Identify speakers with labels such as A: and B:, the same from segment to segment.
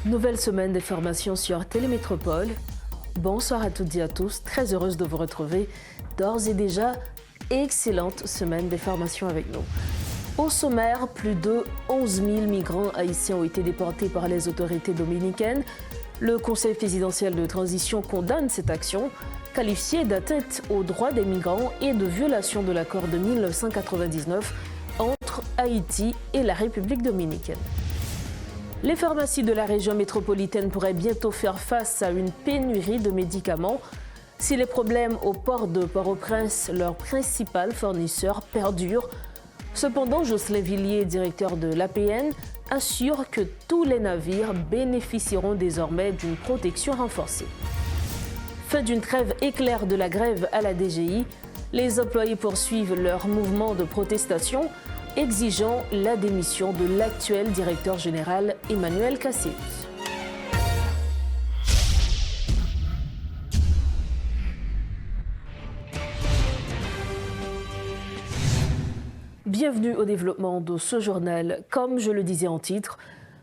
A: Nouvelle semaine des formations sur Télémétropole. Bonsoir à toutes et à tous, très heureuse de vous retrouver. D'ores et déjà, excellente semaine des formations avec nous. Au sommaire, plus de 11 000 migrants haïtiens ont été déportés par les autorités dominicaines. Le Conseil présidentiel de transition condamne cette action, qualifiée d'atteinte aux droits des migrants et de violation de l'accord de 1999 entre Haïti et la République dominicaine. Les pharmacies de la région métropolitaine pourraient bientôt faire face à une pénurie de médicaments. Si les problèmes au port de Port-au-Prince, leur principal fournisseur, perdurent. Cependant, Jocelyn Villiers, directeur de l'APN, assure que tous les navires bénéficieront désormais d'une protection renforcée. Fin d'une trêve éclair de la grève à la DGI, les employés poursuivent leur mouvement de protestation, exigeant la démission de l'actuel directeur général Emmanuel Cassius. Bienvenue au développement de ce journal. Comme je le disais en titre,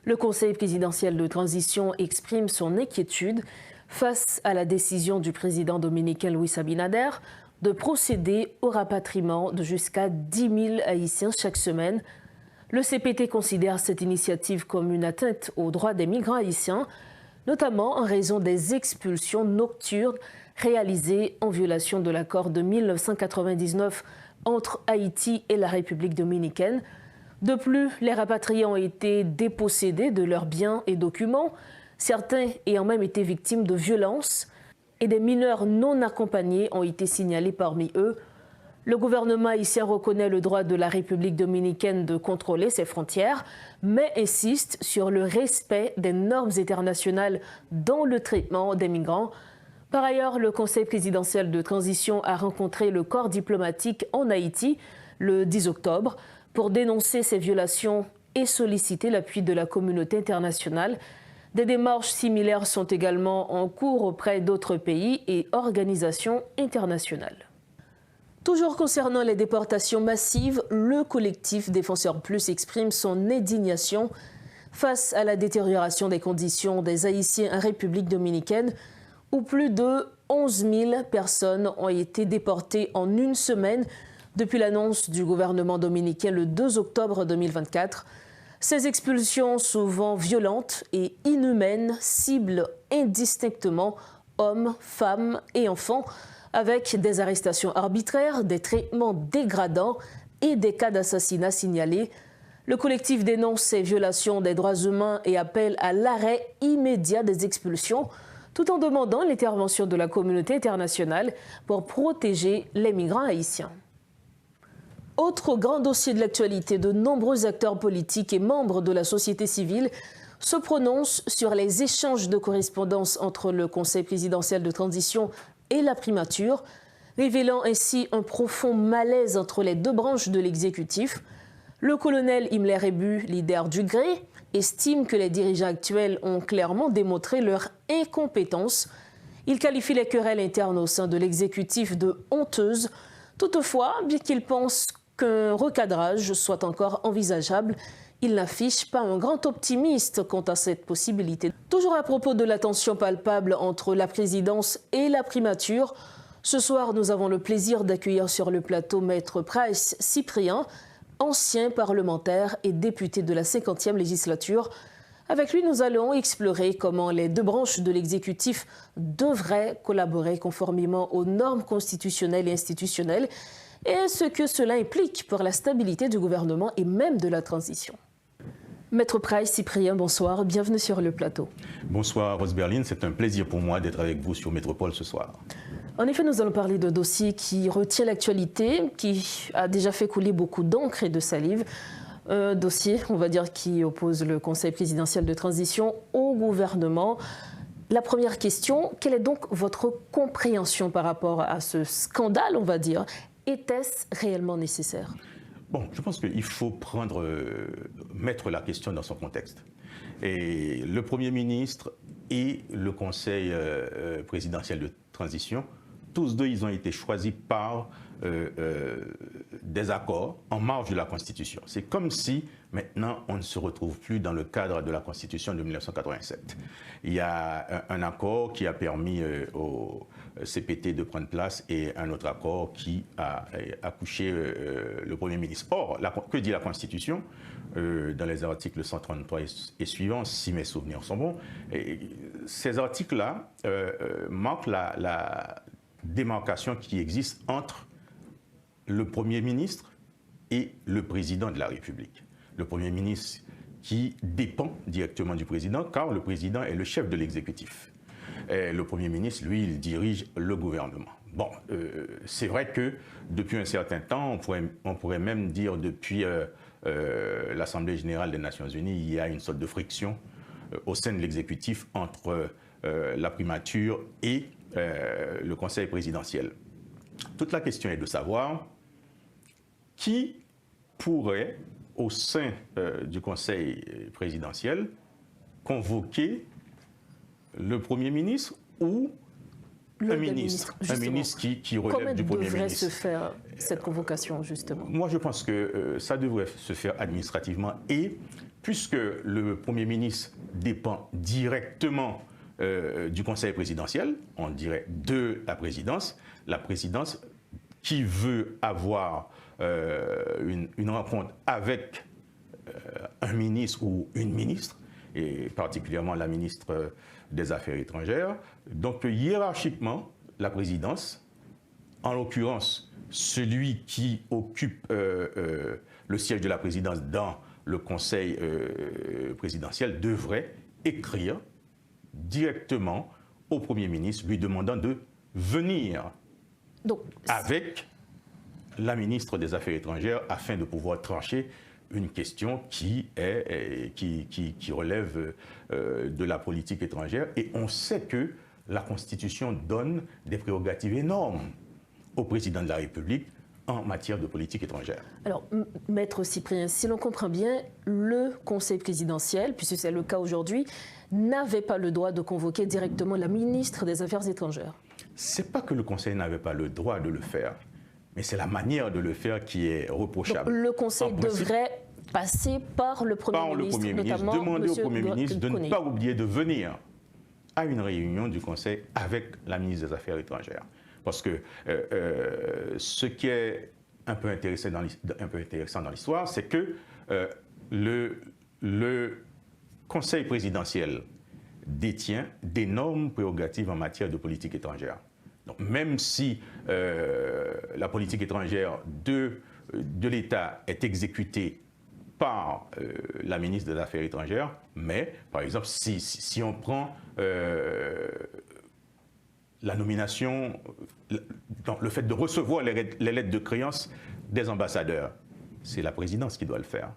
A: le Conseil présidentiel de transition exprime son inquiétude face à la décision du président dominicain Luis Abinader de procéder au rapatriement de jusqu'à 10 000 Haïtiens chaque semaine. Le CPT considère cette initiative comme une atteinte aux droits des migrants haïtiens, notamment en raison des expulsions nocturnes réalisées en violation de l'accord de 1999 entre Haïti et la République dominicaine. De plus, les rapatriés ont été dépossédés de leurs biens et documents, certains ayant même été victimes de violences, et des mineurs non accompagnés ont été signalés parmi eux. Le gouvernement haïtien reconnaît le droit de la République dominicaine de contrôler ses frontières, mais insiste sur le respect des normes internationales dans le traitement des migrants. Par ailleurs, le Conseil présidentiel de transition a rencontré le corps diplomatique en Haïti le 10 octobre pour dénoncer ces violations et solliciter l'appui de la communauté internationale. Des démarches similaires sont également en cours auprès d'autres pays et organisations internationales. Toujours concernant les déportations massives, le collectif Défenseurs Plus exprime son indignation face à la détérioration des conditions des Haïtiens en République dominicaine, où plus de 11 000 personnes ont été déportées en une semaine depuis l'annonce du gouvernement dominicain le 2 octobre 2024. Ces expulsions, souvent violentes et inhumaines, ciblent indistinctement hommes, femmes et enfants, avec des arrestations arbitraires, des traitements dégradants et des cas d'assassinat signalés. Le collectif dénonce ces violations des droits humains et appelle à l'arrêt immédiat des expulsions, tout en demandant l'intervention de la communauté internationale pour protéger les migrants haïtiens. Autre grand dossier de l'actualité, de nombreux acteurs politiques et membres de la société civile se prononcent sur les échanges de correspondance entre le Conseil présidentiel de transition et la primature, révélant ainsi un profond malaise entre les deux branches de l'exécutif. Le colonel Himmler Ebu, leader du GRE, estime que les dirigeants actuels ont clairement démontré leur incompétence. Il qualifie les querelles internes au sein de l'exécutif de honteuses. Toutefois, bien qu'il pense qu'un recadrage soit encore envisageable, il n'affiche pas un grand optimiste quant à cette possibilité. Toujours à propos de la tension palpable entre la présidence et la primature, ce soir, nous avons le plaisir d'accueillir sur le plateau Maître Price Cyprien, ancien parlementaire et député de la 50e législature. Avec lui, nous allons explorer comment les deux branches de l'exécutif devraient collaborer conformément aux normes constitutionnelles et institutionnelles et ce que cela implique pour la stabilité du gouvernement et même de la transition. Maître Price Cyprien, bonsoir, bienvenue sur le plateau.
B: Bonsoir Rose Berline, c'est un plaisir pour moi d'être avec vous sur Métropole ce soir.
A: En effet, nous allons parler d'un dossier qui retient l'actualité, qui a déjà fait couler beaucoup d'encre et de salive. Un dossier, on va dire, qui oppose le Conseil présidentiel de transition au gouvernement. La première question, quelle est donc votre compréhension par rapport à ce scandale, on va dire? Était-ce réellement nécessaire?
B: Bon, je pense qu'il faut mettre la question dans son contexte. Et le Premier ministre et le Conseil présidentiel de transition tous deux, ils ont été choisis par des accords en marge de la Constitution. C'est comme si maintenant on ne se retrouve plus dans le cadre de la Constitution de 1987. Il y a un accord qui a permis au CPT de prendre place et un autre accord qui a couché le Premier ministre. Or, que dit la Constitution dans les articles 133 et suivants, si mes souvenirs sont bons, ces articles-là marquent la démarcation qui existe entre le Premier ministre et le Président de la République. Le Premier ministre qui dépend directement du Président, car le Président est le chef de l'exécutif. Le Premier ministre, lui, il dirige le gouvernement. Bon, c'est vrai que depuis un certain temps, on pourrait même dire depuis l'Assemblée générale des Nations unies, il y a une sorte de friction au sein de l'exécutif entre la primature et le Conseil présidentiel. Toute la question est de savoir qui pourrait, au sein du Conseil présidentiel, convoquer le Premier ministre ou un ministre qui relève du Premier ministre.
A: Comment devrait se faire cette convocation, justement?
B: Moi, je pense que ça devrait se faire administrativement et puisque le Premier ministre dépend directement du Conseil présidentiel, on dirait de la présidence qui veut avoir une rencontre avec un ministre ou une ministre, et particulièrement la ministre des Affaires étrangères. Donc hiérarchiquement, la présidence, en l'occurrence celui qui occupe le siège de la présidence dans le Conseil présidentiel, devrait écrire directement au Premier ministre lui demandant de venir avec la ministre des Affaires étrangères afin de pouvoir trancher une question qui relève de la politique étrangère. Et on sait que la Constitution donne des prérogatives énormes au président de la République en matière de politique étrangère.
A: Alors, Maître Cyprien, si l'on comprend bien, le Conseil présidentiel, puisque c'est le cas aujourd'hui, n'avait pas le droit de convoquer directement la ministre des Affaires étrangères.
B: C'est pas que le Conseil n'avait pas le droit de le faire, mais c'est la manière de le faire qui est reprochable.
A: Donc, le Conseil devrait passer par le Premier ministre, notamment
B: demander au Premier ministre de ne pas oublier de venir à une réunion du Conseil avec la ministre des Affaires étrangères. Parce que ce qui est un peu intéressant dans l'histoire, c'est que le Conseil présidentiel détient d'énormes prérogatives en matière de politique étrangère. Donc, même si la politique étrangère de l'État est exécutée par la ministre des Affaires étrangères, mais, par exemple, si on prend la nomination, le fait de recevoir les lettres de créance des ambassadeurs, c'est la présidence qui doit le faire.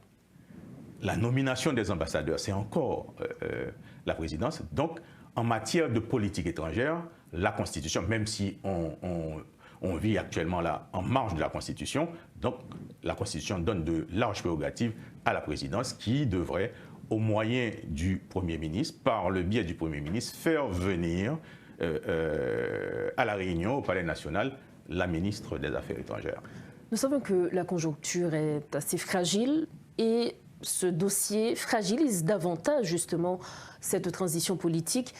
B: La nomination des ambassadeurs, c'est encore la présidence. Donc, en matière de politique étrangère, la Constitution, même si on vit actuellement là en marge de la Constitution, donc la Constitution donne de larges prérogatives à la présidence qui devrait, au moyen du Premier ministre, par le biais du Premier ministre, faire venir à la réunion au Palais national la ministre des Affaires étrangères.
A: Nous savons que la conjoncture est assez fragile et ce dossier fragilise davantage justement cette transition politique.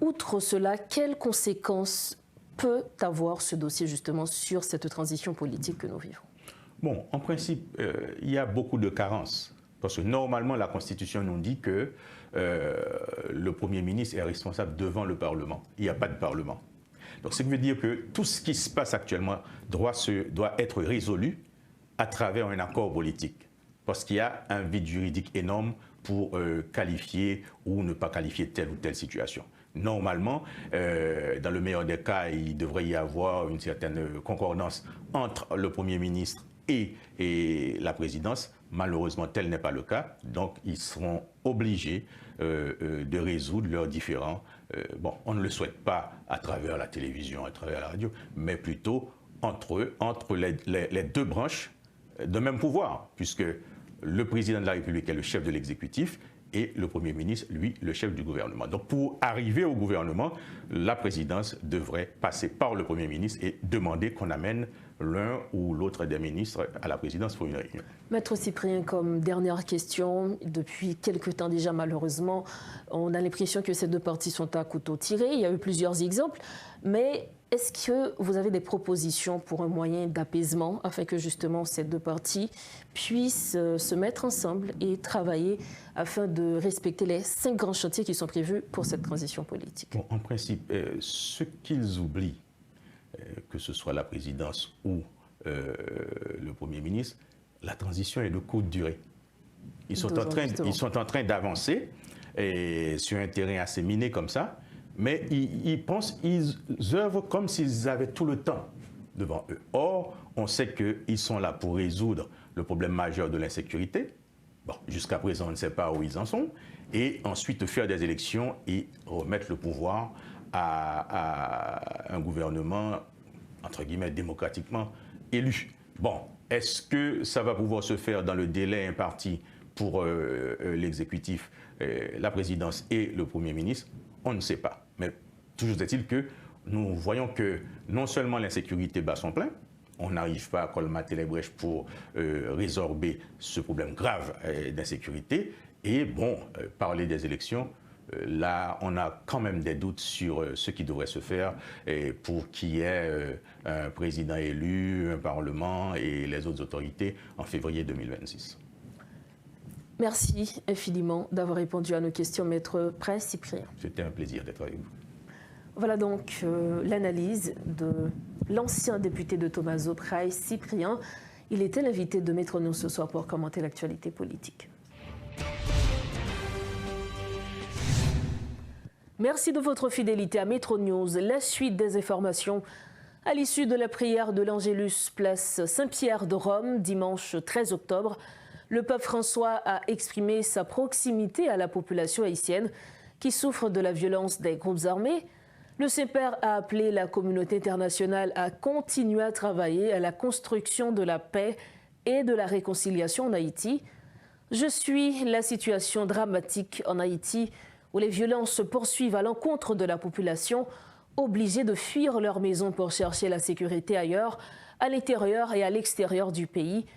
A: Outre cela, quelles conséquences peut avoir ce dossier justement sur cette transition politique que nous vivons?
B: Bon, en principe, il y a beaucoup de carences. Parce que normalement, la Constitution nous dit que le Premier ministre est responsable devant le Parlement. Il n'y a pas de Parlement. Donc, ça veut dire que tout ce qui se passe actuellement doit être résolu à travers un accord politique. Parce qu'il y a un vide juridique énorme pour qualifier ou ne pas qualifier telle ou telle situation. Normalement, dans le meilleur des cas, il devrait y avoir une certaine concordance entre le Premier ministre et la présidence. Malheureusement, tel n'est pas le cas. Donc, ils seront obligés de résoudre leurs différends. Bon, on ne le souhaite pas à travers la télévision, à travers la radio, mais plutôt entre les deux branches de même pouvoir, puisque le président de la République est le chef de l'exécutif et le Premier ministre, lui, le chef du gouvernement. Donc pour arriver au gouvernement, la présidence devrait passer par le Premier ministre et demander qu'on amène l'un ou l'autre des ministres à la présidence pour une réunion.
A: Maître Cyprien, comme dernière question, depuis quelque temps déjà malheureusement, on a l'impression que ces deux partis sont à couteau tiré. Il y a eu plusieurs exemples, mais est-ce que vous avez des propositions pour un moyen d'apaisement afin que justement ces deux partis puissent se mettre ensemble et travailler afin de respecter les 5 grands chantiers qui sont prévus pour cette transition politique?
B: Bon, en principe, ce qu'ils oublient, que ce soit la présidence ou le Premier ministre, la transition est de courte durée. Ils sont en train d'avancer sur un terrain assez miné comme ça, mais ils œuvrent comme s'ils avaient tout le temps devant eux. Or, on sait qu'ils sont là pour résoudre le problème majeur de l'insécurité. Bon, jusqu'à présent, on ne sait pas où ils en sont. Et ensuite, faire des élections et remettre le pouvoir à un gouvernement, entre guillemets, démocratiquement élu. Bon, est-ce que ça va pouvoir se faire dans le délai imparti pour l'exécutif, la présidence et le Premier ministre? On ne sait pas. Mais toujours est-il que nous voyons que non seulement l'insécurité bat son plein, on n'arrive pas à colmater les brèches pour résorber ce problème grave d'insécurité. Et bon, parler des élections, là, on a quand même des doutes sur ce qui devrait se faire pour qu'il y ait un président élu, un parlement et les autres autorités en février 2026.
A: Merci infiniment d'avoir répondu à nos questions, Maître Prince Cyprien.
B: C'était un plaisir d'être avec vous.
A: Voilà donc l'analyse de l'ancien député de Thomaso, Prince Cyprien. Il était l'invité de Métro News ce soir pour commenter l'actualité politique. Merci de votre fidélité à Métro News. La suite des informations à l'issue de la prière de l'Angélus place Saint-Pierre de Rome, dimanche 13 octobre. Le pape François a exprimé sa proximité à la population haïtienne qui souffre de la violence des groupes armés. Le Saint-Père a appelé la communauté internationale à continuer à travailler à la construction de la paix et de la réconciliation en Haïti. Je suis la situation dramatique en Haïti où les violences se poursuivent à l'encontre de la population, obligée de fuir leur maison pour chercher la sécurité ailleurs, à l'intérieur et à l'extérieur du pays,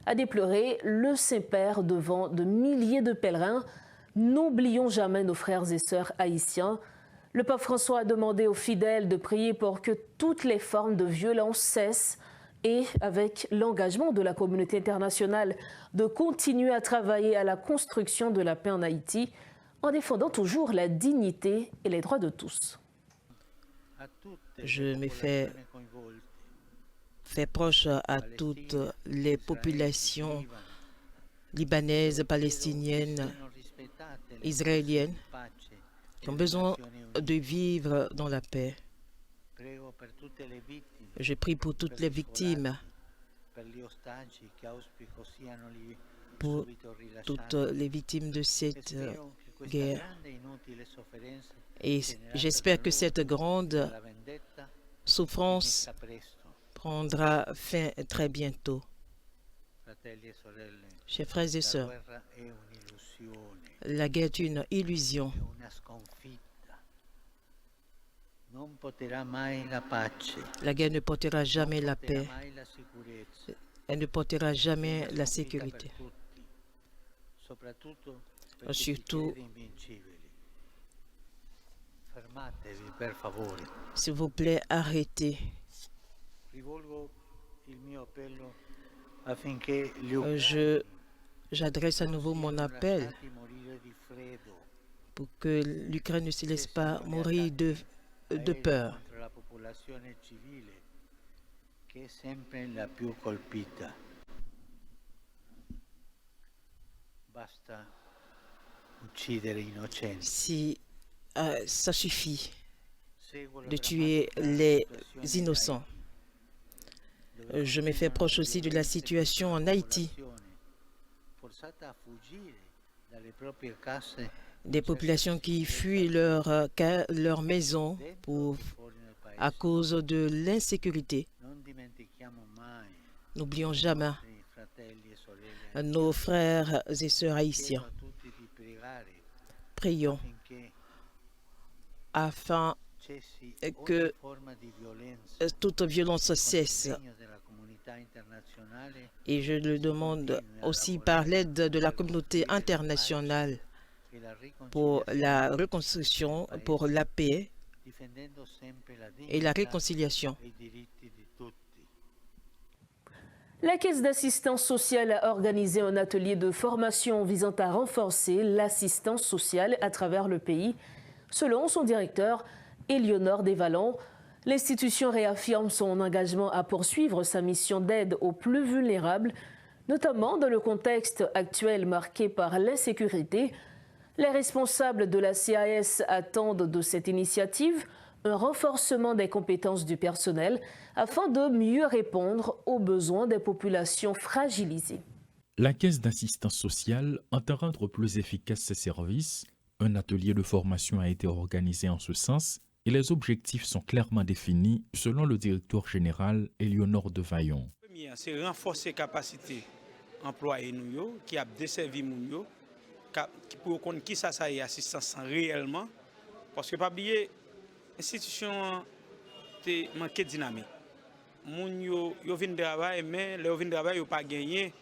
A: a déploré le Saint-Père devant de milliers de pèlerins. N'oublions jamais nos frères et sœurs haïtiens. Le pape François a demandé aux fidèles de prier pour que toutes les formes de violence cessent et, avec l'engagement de la communauté internationale, de continuer à travailler à la construction de la paix en Haïti, en défendant toujours la dignité et les droits de tous.
C: Je me fais proche à toutes les populations libanaises, palestiniennes, israéliennes qui ont besoin de vivre dans la paix. Je prie pour toutes les victimes, pour toutes les victimes de cette guerre. Et j'espère que cette grande souffrance prendra fin très bientôt. Chers frères et sœurs, la guerre est une illusion. La guerre ne portera jamais la paix. Elle ne portera jamais la sécurité. Surtout, s'il vous plaît, arrêtez. J'adresse à nouveau mon appel pour que l'Ukraine ne se laisse pas mourir de peur. Si ça suffit de tuer les innocents. Je me fais proche aussi de la situation en Haïti. Des populations qui fuient leur maison à cause de l'insécurité. N'oublions jamais nos frères et sœurs haïtiens. prions afin que toute violence cesse. Et je le demande aussi par l'aide de la communauté internationale pour la reconstruction, pour la paix et la réconciliation.
A: La Caisse d'assistance sociale a organisé un atelier de formation visant à renforcer l'assistance sociale à travers le pays. Selon son directeur, Éléonore Desvallons, l'institution réaffirme son engagement à poursuivre sa mission d'aide aux plus vulnérables, notamment dans le contexte actuel marqué par l'insécurité. Les responsables de la CAS attendent de cette initiative un renforcement des compétences du personnel afin de mieux répondre aux besoins des populations fragilisées.
D: La Caisse d'assistance sociale entend rendre plus efficaces ses services. Un atelier de formation a été organisé en ce sens et les objectifs sont clairement définis selon le directeur général Éléonore Desvallons.
E: Le premier, c'est renforcer les capacités employés qui a desservi nous qui pour connaître qui ça est assistance réellement parce que pas oublier l'institution te manqué dynamique. Moun yo vinn travail mais les vinn travail yo pas gagné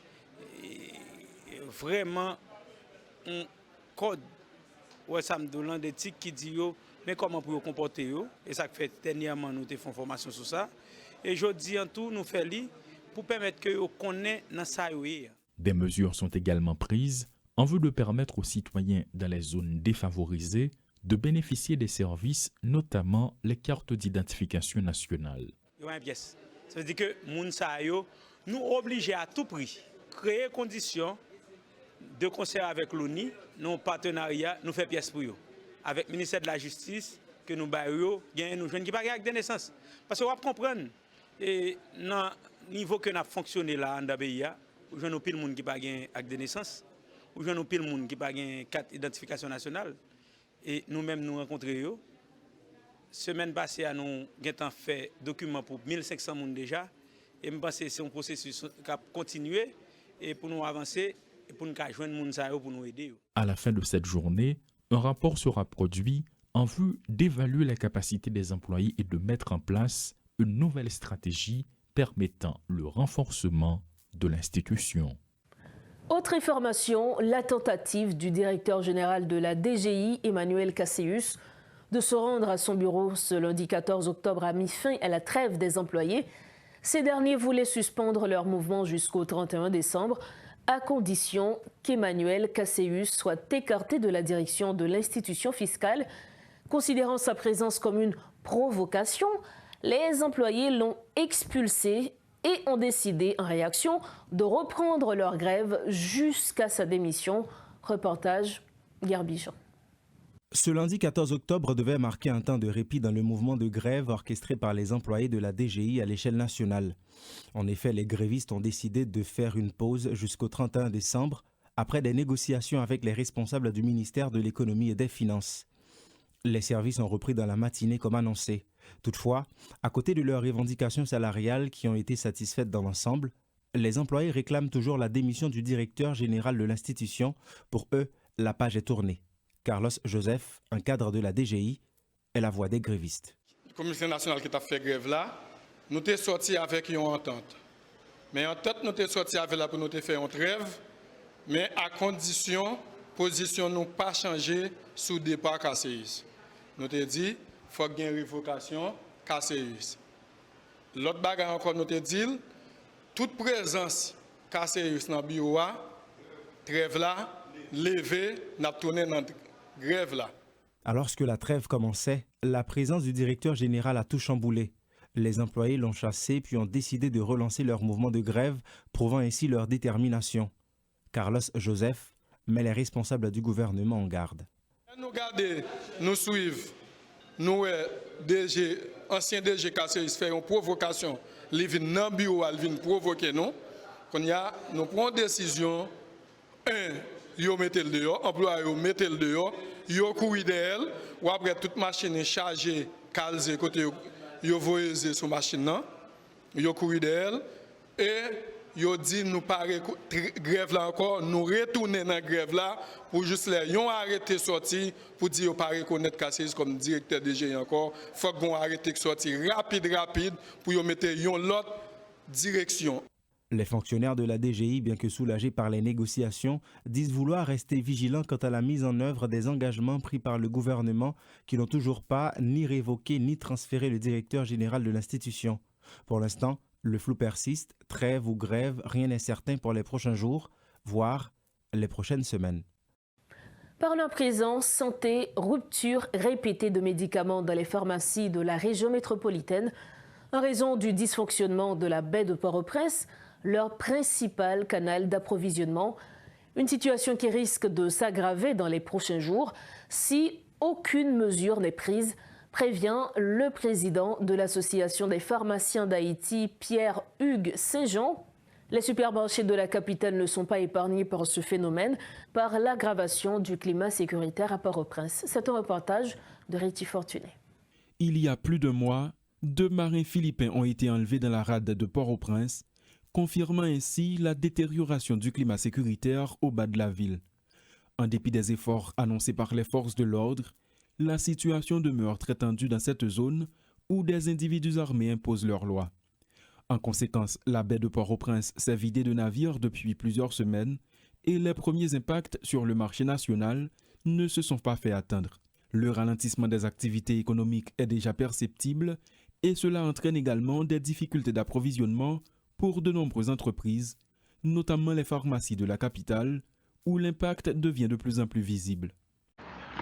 E: vraiment un code ouais ça me donne des tics qui dit yo mais comment pour comporter yo et ça fait dernièrement nous te font formation sur ça et jodi en tout nous fait li pour permettre que yo connaît dans ça yo.
D: Des mesures sont également prises en vue de permettre aux citoyens dans les zones défavorisées de bénéficier des services, notamment les cartes d'identification nationale.
E: Ça veut dire que moun sa yo nous obligés à tout prix créer conditions de concert avec l'ONU, nos partenariats, nous fait pièce pour eux. Avec le ministère de la Justice, que nous baillons, nous jeunes qui pas avec des naissances. Parce que vous comprendre, et dans le niveau que nous avons fonctionné là, dans le pays, nous avons pile de monde qui pas avec des naissances, nous avons pile de monde qui pas avec carte d'identification nationale. Et nous-mêmes nous rencontrons. Semaine passée, nous avons fait documents pour 1500 personnes déjà. Et je pense que c'est un processus qui a continué et pour nous avancer et pour nous joindre les gens pour nous aider.
D: À la fin de cette journée, un rapport sera produit en vue d'évaluer la capacité des employés et de mettre en place une nouvelle stratégie permettant le renforcement de l'institution.
A: Autre information, la tentative du directeur général de la DGI, Emmanuel Casséus, de se rendre à son bureau ce lundi 14 octobre a mis fin à la trêve des employés. Ces derniers voulaient suspendre leur mouvement jusqu'au 31 décembre, à condition qu'Emmanuel Casséus soit écarté de la direction de l'institution fiscale. Considérant sa présence comme une provocation, les employés l'ont expulsé et ont décidé en réaction de reprendre leur grève jusqu'à sa démission. Reportage Gerbichon.
F: Ce lundi 14 octobre devait marquer un temps de répit dans le mouvement de grève orchestré par les employés de la DGI à l'échelle nationale. En effet, les grévistes ont décidé de faire une pause jusqu'au 31 décembre après des négociations avec les responsables du ministère de l'Économie et des Finances. Les services ont repris dans la matinée comme annoncé. Toutefois, à côté de leurs revendications salariales qui ont été satisfaites dans l'ensemble, les employés réclament toujours la démission du directeur général de l'institution. Pour eux, la page est tournée. Carlos Joseph, un cadre de la DGI, est la voix des grévistes.
G: Le comité national qui a fait grève là, nous sommes sortis avec une entente. Mais en tête, nous sommes sortis avec la pour nous faire une trêve, mais à condition, position nous pas changer sous départ KCIS. Nous avons dit, il faut qu'il y ait une révocation KCIS. L'autre bagarre encore, nous avons dit, toute présence KCIS dans le bureau, trêve là, levé, n'a tourné dans grève là.
F: Alors que la trêve commençait, la présence du directeur général a tout chamboulé. Les employés l'ont chassé puis ont décidé de relancer leur mouvement de grève, prouvant ainsi leur détermination. Carlos Joseph met les responsables du gouvernement en garde.
G: Nous garder, nous suivre, nous ancien DG KCIS fait une provocation, il vient dans le bureau, il vient provoquer nous. Nous prenons décision, yo mettez le dehors, employé yo mettez le dehors, yo courir d'elle, ou après toute machine est chargée, calze côté yo voyez sur machine là, yo courir d'elle et yo dit nous pas grève là encore, nous retourner dans grève là pour juste les yon arrêté sorti pour dire pas reconnaître Kasséis comme directeur DGI encore, faut qu'on arrêté sorti rapide pour yo mettre yon l'autre direction.
F: Les fonctionnaires de la DGI, bien que soulagés par les négociations, disent vouloir rester vigilants quant à la mise en œuvre des engagements pris par le gouvernement qui n'ont toujours pas ni révoqué ni transféré le directeur général de l'institution. Pour l'instant, le flou persiste, trêve ou grève, rien n'est certain pour les prochains jours, voire les prochaines semaines.
A: Parlons à présent santé, rupture répétée de médicaments dans les pharmacies de la région métropolitaine en raison du dysfonctionnement de la baie de Port-au-Prince, leur principal canal d'approvisionnement. Une situation qui risque de s'aggraver dans les prochains jours si aucune mesure n'est prise, prévient le président de l'Association des pharmaciens d'Haïti, Pierre-Hugues Saint-Jean. Les supermarchés de la capitale ne sont pas épargnés par ce phénomène, par l'aggravation du climat sécuritaire à Port-au-Prince. C'est un reportage de Réti Fortuné.
D: Il y a plus de mois, 2 marins philippins ont été enlevés dans la rade de Port-au-Prince, confirmant ainsi la détérioration du climat sécuritaire au bas de la ville. En dépit des efforts annoncés par les forces de l'ordre, la situation demeure très tendue dans cette zone où des individus armés imposent leurs lois. En conséquence, la baie de Port-au-Prince s'est vidée de navires depuis plusieurs semaines et les premiers impacts sur le marché national ne se sont pas fait attendre. Le ralentissement des activités économiques est déjà perceptible et cela entraîne également des difficultés d'approvisionnement pour de nombreuses entreprises, notamment les pharmacies de la capitale, où l'impact devient de plus en plus visible.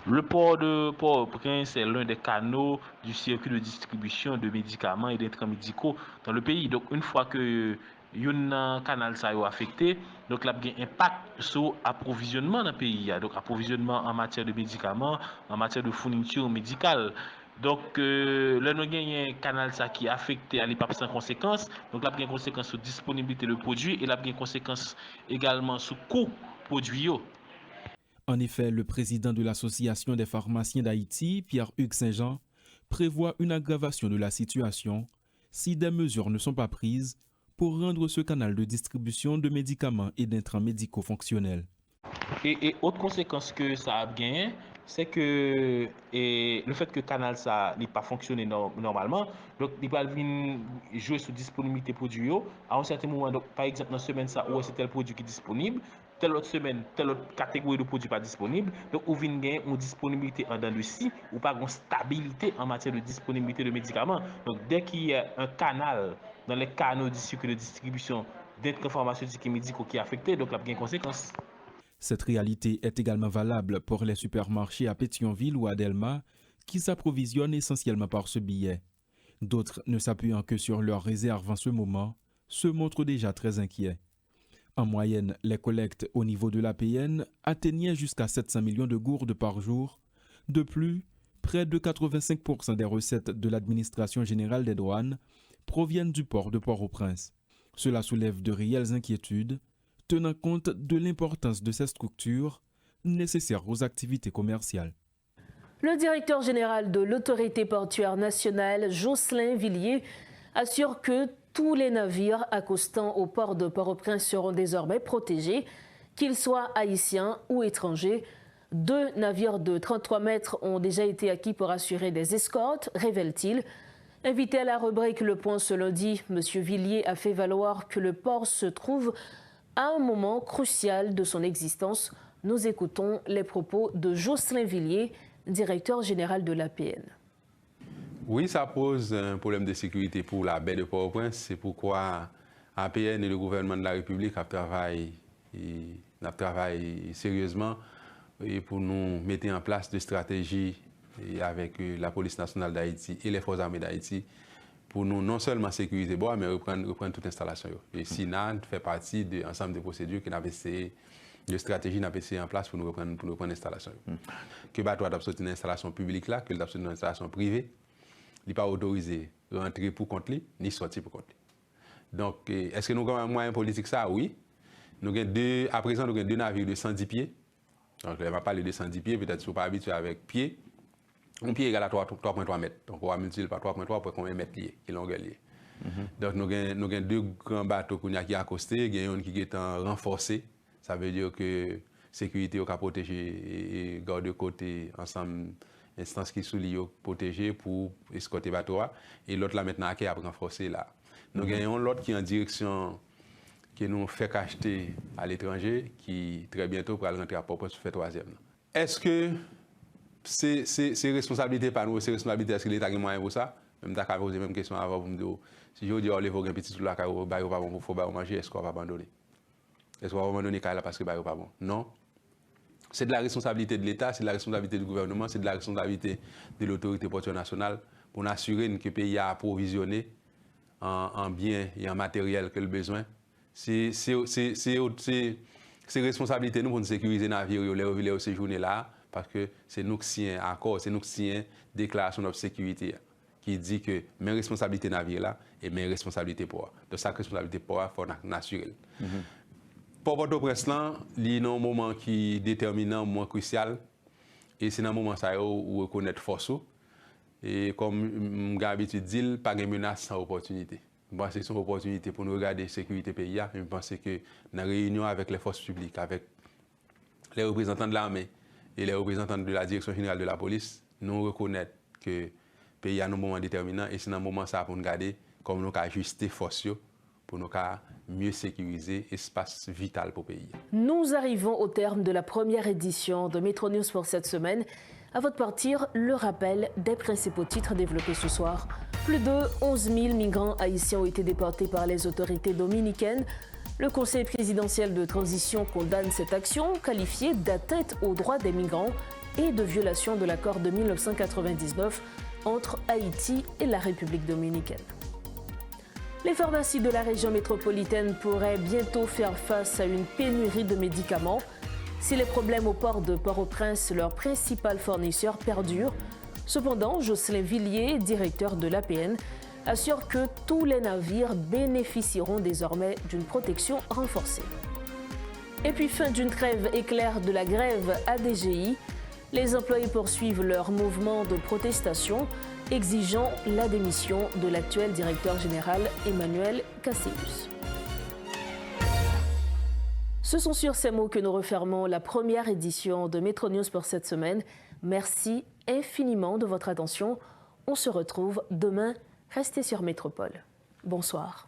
H: Le port de Port-au-Prince est l'un des canaux du circuit de distribution de médicaments et d'intrants médicaux dans le pays. Donc, une fois que un canal ça est affecté, donc là, il y a un impact sur l'approvisionnement dans le pays. Donc, approvisionnement en matière de médicaments, en matière de fourniture médicale. Donc, là, nous avons un canal ça qui est affecté à l'EPAP sans conséquence. Donc, là, il y a une conséquence sur la disponibilité de produits et là, il y a une conséquence également sur le coût produit.
D: En effet, le président de l'Association des pharmaciens d'Haïti, Pierre-Hugues Saint-Jean, prévoit une aggravation de la situation si des mesures ne sont pas prises pour rendre ce canal de distribution de médicaments et d'intrants médicaux fonctionnel.
H: Et autre conséquence que ça a gagné, c'est que le fait que le canal ça n'est pas fonctionné normalement, donc il va venir jouer sur disponibilité produit à un certain moment. Donc par exemple dans la semaine ça où c'est tel produit qui est disponible, telle autre semaine telle autre catégorie de produits pas disponible, donc on vient gagner une disponibilité en dans le si ou pas une stabilité en matière de disponibilité de médicaments. Donc dès qu'il y a un canal dans les canaux du circuit de distribution d'intrants pharmaceutiques et médicaux qui est affecté, donc là il y a une conséquence.
D: Cette réalité est également valable pour les supermarchés à Pétionville ou à Delma qui s'approvisionnent essentiellement par ce billet. D'autres, ne s'appuyant que sur leurs réserves en ce moment, se montrent déjà très inquiets. En moyenne, les collectes au niveau de l'APN atteignaient jusqu'à 700 millions de gourdes par jour. De plus, près de 85% des recettes de l'administration générale des douanes proviennent du port de Port-au-Prince. Cela soulève de réelles inquiétudes, tenant compte de l'importance de ces structures nécessaires aux activités commerciales.
A: Le directeur général de l'autorité portuaire nationale, Jocelyn Villiers, assure que tous les navires accostant au port de Port-au-Prince seront désormais protégés, qu'ils soient haïtiens ou étrangers. 2 navires de 33 mètres ont déjà été acquis pour assurer des escortes, révèle-t-il. Invité à la rubrique Le Point ce lundi, M. Villiers a fait valoir que le port se trouve à un moment crucial de son existence. Nous écoutons les propos de Jocelyn Villiers, directeur général de l'APN.
I: Oui, ça pose un problème de sécurité pour la baie de Port-au-Prince. C'est pourquoi l'APN et le gouvernement de la République travaillent sérieusement pour nous mettre en place des stratégies avec la police nationale d'Haïti et les forces armées d'Haïti pour nous non seulement sécuriser bois, mais reprendre toute installation. Et SINA fait partie de l'ensemble des procédures qui n'avaient essayé, de stratégies n'avaient essayé en place pour nous reprendre l'installation. Que bateau a sorti une installation publique là, que a sorti une installation privée, il n'est pas autorisé de rentrer pour compte lui, ni sortir pour compte lui. Donc, est-ce que nous avons un moyen politique ça? Oui. Nous avons à présent, nous avons 2 navires de 110 pieds. Donc, on va parler de 110 pieds, peut-être que vous ne pas habitué avec pieds. Un pied égale à 3,3 mètres. Donc, on va multiplier par 3,3 pour combien de mètres liés, qui est longueur liée. Donc nous avons 2 grands bateaux qui sont accostés, il y a un qui est renforcé. Ça veut dire que la sécurité est protégée et garde-côte ensemble, instances qui sont liées protégées pour escorter le bateau. Et l'autre là maintenant qui est renforcé là. Nous avons l'autre qui est en direction qui nous fait acheter à l'étranger, qui très bientôt pourra rentrer à Port-au-Prince pour faire 3e. Est-ce que c'est responsabilité par nous, c'est responsabilité est-ce que l'État a moyen pour ça? Même si je posé la même question avant pour me dire, si je dis, oh, les un petit truc là, il faut pas manger, est-ce qu'on va abandonner? Est-ce qu'on va abandonner parce que c'est pas bon? Non. C'est de la responsabilité de l'État, c'est de la responsabilité du gouvernement, c'est de la responsabilité de l'autorité portuaire nationale pour assurer que le pays a approvisionné en biens et en matériel que le besoin. C'est responsabilité nous pour nous sécuriser les navires et les séjourner là, parce que c'est nous qui signons accord, c'est nous qui signons déclaration de sécurité qui dit que mes responsabilités navires là et mes responsabilités pour de sa responsabilité pour il faut assurer. Pour Port-au-Prince là, il y a un moment qui est déterminant, moins crucial, et c'est un moment où reconnaître force. Et comme j'ai l'habitude de dire, pas de menace sans opportunité. Je pense que c'est une opportunité pour nous regarder la sécurité pays. Je pense que dans la réunion avec les forces publiques, avec les représentants de l'armée et les représentants de la direction générale de la police, nous reconnaissons que le pays a un moment déterminant et c'est un moment ça pour nous regarder comment nous ajuster forces pour nous mieux sécuriser l'espace vital pour le pays.
A: Nous arrivons au terme de la première édition de Metro News pour cette semaine. À votre partir, le rappel des principaux titres développés ce soir. Plus de 11 000 migrants haïtiens ont été déportés par les autorités dominicaines. Le Conseil présidentiel de transition condamne cette action, qualifiée d'atteinte aux droits des migrants et de violation de l'accord de 1999 entre Haïti et la République dominicaine. Les pharmacies de la région métropolitaine pourraient bientôt faire face à une pénurie de médicaments. Si les problèmes au port de Port-au-Prince, leur principal fournisseur, perdurent, cependant, Jocelyn Villiers, directeur de l'APN, assure que tous les navires bénéficieront désormais d'une protection renforcée. Et puis, fin d'une trêve éclair de la grève ADGI, les employés poursuivent leur mouvement de protestation, exigeant la démission de l'actuel directeur général Emmanuel Casséus. Ce sont sur ces mots que nous refermons la première édition de Metro News pour cette semaine. Merci infiniment de votre attention. On se retrouve demain. Restez sur Métropole. Bonsoir.